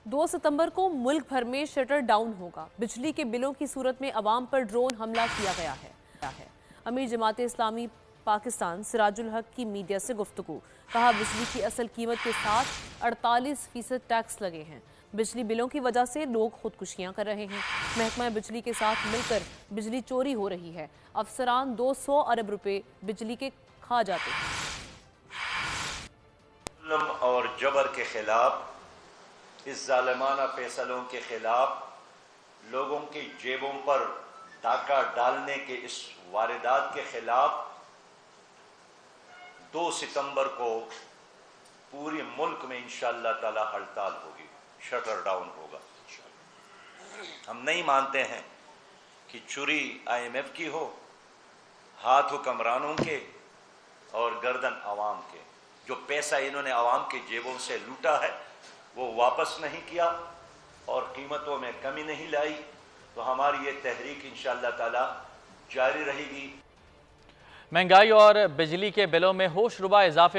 2 सितंबर को मुल्क भर में शटर डाउन होगा। बिजली के बिलों की सूरत में अवाम पर ड्रोन हमला किया गया है। अमीर जमात इस्लामी पाकिस्तान सिराजुल हक की मीडिया से गुफ्तगू, कहा बिजली की असल कीमत के साथ 48% टैक्स लगे हैं। बिजली बिलों की वजह से लोग खुदकुशियां कर रहे हैं। महकमा बिजली के साथ मिलकर बिजली चोरी हो रही है। अफसरान 200 अरब रुपए बिजली के खा जाते हैं। जुल्म और जबर के खिलाफ, इस जालिमाना फैसलों के खिलाफ, लोगों की जेबों पर डाका डालने के इस वारदात के खिलाफ 2 सितंबर को पूरे मुल्क में इंशाअल्लाह ताला हड़ताल होगी, शटर डाउन होगा। हम नहीं मानते हैं कि चोरी IMF की हो, हाथ हुक्मरानों के और गर्दन आवाम के। जो पैसा इन्होंने आवाम के जेबों से लूटा है वो वापस नहीं किया और कीमतों में कमी नहीं लाई, तो हमारी ये तहरीक इंशाअल्लाह ताला जारी रहेगी। महंगाई और बिजली के बिलों में होशरुबा इजाफे